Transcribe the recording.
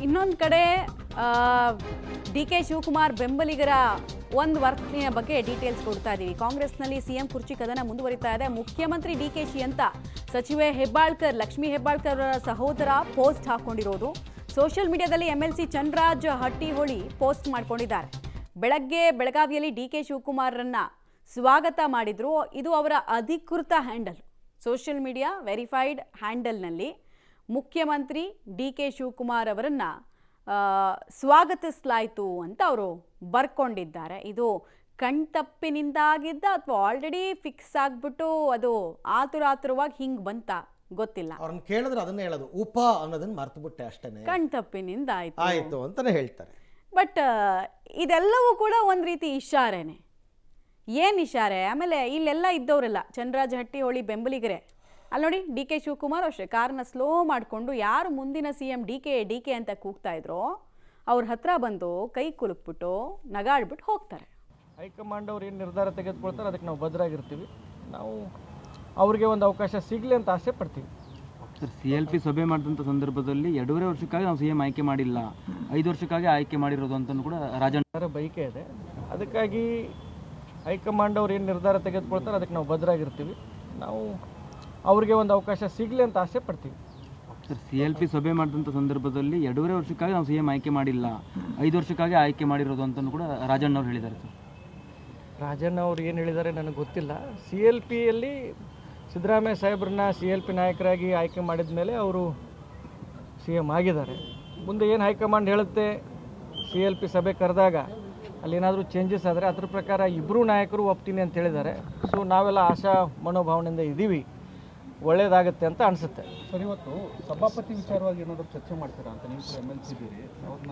ಇನ್ನೊಂದು ಕಡೆ D K Shivakumar ಬೆಂಬಲಿಗರ ಒಂದು ವರ್ತನೆಯ ಬಗ್ಗೆ ಡೀಟೇಲ್ಸ್ ಕೊಡ್ತಾ ಇದ್ದೀವಿ. ಕಾಂಗ್ರೆಸ್ನಲ್ಲಿ ಸಿಎಂ ಕುರ್ಚಿ ಕದನ ಮುಂದುವರಿತಾ ಇದೆ. ಮುಖ್ಯಮಂತ್ರಿ ಡಿಕೆಶಿ ಅಂತ ಸಚಿವೆ ಹೆಬ್ಬಾಳ್ಕರ್, ಲಕ್ಷ್ಮೀ ಹೆಬ್ಬಾಳ್ಕರ್ ಸಹೋದರ ಪೋಸ್ಟ್ ಹಾಕೊಂಡಿರೋದು. ಸೋಷಿಯಲ್ ಮೀಡಿಯಾದಲ್ಲಿ ಎಂಎಲ್ಸಿ ಚಂದ್ರರಾಜ್ ಹಟ್ಟಿಹೊಳಿ ಪೋಸ್ಟ್ ಮಾಡ್ಕೊಂಡಿದ್ದಾರೆ. ಬೆಳಗ್ಗೆ ಬೆಳಗಾವಿಯಲ್ಲಿ ಡಿ ಕೆ ಶಿವಕುಮಾರ್ರನ್ನ ಸ್ವಾಗತ ಮಾಡಿದ್ರು. ಇದು ಅವರ ಅಧಿಕೃತ ಹ್ಯಾಂಡಲ್, ಸೋಷಿಯಲ್ ಮೀಡಿಯಾ ವೆರಿಫೈಡ್ ಹ್ಯಾಂಡಲ್ನಲ್ಲಿ ಮುಖ್ಯಮಂತ್ರಿ ಡಿ ಕೆ ಶಿವಕುಮಾರ್ ಅವರನ್ನ ಸ್ವಾಗತಿಸಲಾಯಿತು ಅಂತ ಅವರು ಬರ್ಕೊಂಡಿದ್ದಾರೆ. ಇದು ಕಣ್ತಪ್ಪಿನಿಂದಾಗಿದ್ದ ಅಥವಾ ಆಲ್ರೆಡಿ ಫಿಕ್ಸ್ ಆಗ್ಬಿಟ್ಟು ಅದು ಆತುರಾತುರವಾಗಿ ಹಿಂಗೆ ಬಂತ ಗೊತ್ತಿಲ್ಲ. ಅವ್ರನ್ನ ಕೇಳಿದ್ರೆ ಅದನ್ನೇ ಹೇಳೋದು, ಉಪ ಅನ್ನೋದನ್ನ ಮರ್ತುಬಿಟ್ಟೆ ಅಷ್ಟೇ, ಕಣ್ತಪ್ಪಿನಿಂದ ಆಯ್ತು ಅಂತಾನೆ ಹೇಳ್ತಾರೆ. ಬಟ್ ಇದೆಲ್ಲವೂ ಕೂಡ ಒಂದು ರೀತಿ ಇಶಾರೆನೆ. ಏನು ಇಶಾರೆ? ಆಮೇಲೆ ಇಲ್ಲೆಲ್ಲ ಇದ್ದವರೆಲ್ಲ ಚಂದ್ರರಾಜ್ ಹಟ್ಟಿಹೊಳಿ ಬೆಂಬಲಿಗರೇ. ಅಲ್ಲಿ ನೋಡಿ, ಡಿ ಕೆ ಶಿವಕುಮಾರ್ ಅಷ್ಟೇ ಕಾರ್ನ ಸ್ಲೋ ಮಾಡಿಕೊಂಡು ಯಾರು ಮುಂದಿನ CM ಡಿ ಕೆ ಅಂತ ಕೂಗ್ತಾ ಇದ್ರೋ ಅವ್ರ ಹತ್ರ ಬಂದು ಕೈ ಕುಲುಕ್ಬಿಟ್ಟು ನಗಾಡ್ಬಿಟ್ಟು ಹೋಗ್ತಾರೆ. ಹೈಕಮಾಂಡ್ ಅವ್ರು ಏನು ನಿರ್ಧಾರ ತೆಗೆದುಕೊಳ್ತಾರೆ ಅದಕ್ಕೆ ನಾವು ಭದ್ರಾಗಿರ್ತೀವಿ. ನಾವು ಅವ್ರಿಗೆ ಒಂದು ಅವಕಾಶ ಸಿಗಲಿ ಅಂತ ಆಸೆ ಪಡ್ತೀವಿ. ಸರ್, CLP ಸಭೆ ಮಾಡಿದಂಥ ಸಂದರ್ಭದಲ್ಲಿ 2.5 ವರ್ಷಕ್ಕಾಗಿ ನಾವು CM ಆಯ್ಕೆ ಮಾಡಿಲ್ಲ, 5 ವರ್ಷಕ್ಕಾಗಿ ಆಯ್ಕೆ ಮಾಡಿರೋದು ಅಂತಲೂ ಕೂಡ ರಾಜಣ್ಣ ಬೈಕೆ ಇದೆ. ಅದಕ್ಕಾಗಿ ಹೈಕಮಾಂಡ್ ಅವ್ರು ಏನು ನಿರ್ಧಾರ ತೆಗೆದುಕೊಳ್ತಾರೆ ಅದಕ್ಕೆ ನಾವು ಭದ್ರಾಗಿರ್ತೀವಿ. ನಾವು ಅವ್ರಿಗೆ ಒಂದು ಅವಕಾಶ ಸಿಗಲಿ ಅಂತ ಆಸೆ ಪಡ್ತೀವಿ. ಸರ್, CLP ಸಭೆ ಮಾಡಿದಂಥ ಸಂದರ್ಭದಲ್ಲಿ 2.5 ವರ್ಷಕ್ಕಾಗಿ ನಾವು CM ಆಯ್ಕೆ ಮಾಡಿಲ್ಲ, 5 ವರ್ಷಕ್ಕಾಗಿ ಆಯ್ಕೆ ಮಾಡಿರೋದು ಅಂತಲೂ ಕೂಡ ರಾಜಣ್ಣ ಅವ್ರು ಹೇಳಿದ್ದಾರೆ. ಸರ್, ರಾಜಣ್ಣ ಅವ್ರು ಏನು ಹೇಳಿದ್ದಾರೆ ನನಗೆ ಗೊತ್ತಿಲ್ಲ. CLPಯಲ್ಲಿ ಸಿದ್ದರಾಮಯ್ಯ ಸಾಹೇಬ್ರನ್ನ CLP ನಾಯಕರಾಗಿ ಆಯ್ಕೆ ಮಾಡಿದ ಮೇಲೆ ಅವರು CM ಆಗಿದ್ದಾರೆ. ಮುಂದೆ ಏನು ಹೈಕಮಾಂಡ್ ಹೇಳುತ್ತೆ, CLP ಸಭೆ ಕರೆದಾಗ ಅಲ್ಲಿ ಏನಾದರೂ ಚೇಂಜಸ್ ಆದರೆ ಅದ್ರ ಪ್ರಕಾರ ಇಬ್ಬರೂ ನಾಯಕರು ಒಪ್ತೀನಿ ಅಂತ ಹೇಳಿದ್ದಾರೆ. ಸೊ ನಾವೆಲ್ಲ ಆಶಾ ಮನೋಭಾವನೆಯಿಂದ ಇದ್ದೀವಿ, ಒಳ್ಳೇದಾಗುತ್ತೆ ಅಂತ ಅನಿಸುತ್ತೆ. ಸರ್, ಇವತ್ತು ಸಭಾಪತಿ ವಿಚಾರವಾಗಿ ಏನಾದರೂ ಚರ್ಚೆ ಮಾಡ್ತೀರಾ ಅಂತ? ನೀವು MLC ಇದ್ದೀರಿ, ಅವ್ರನ್ನ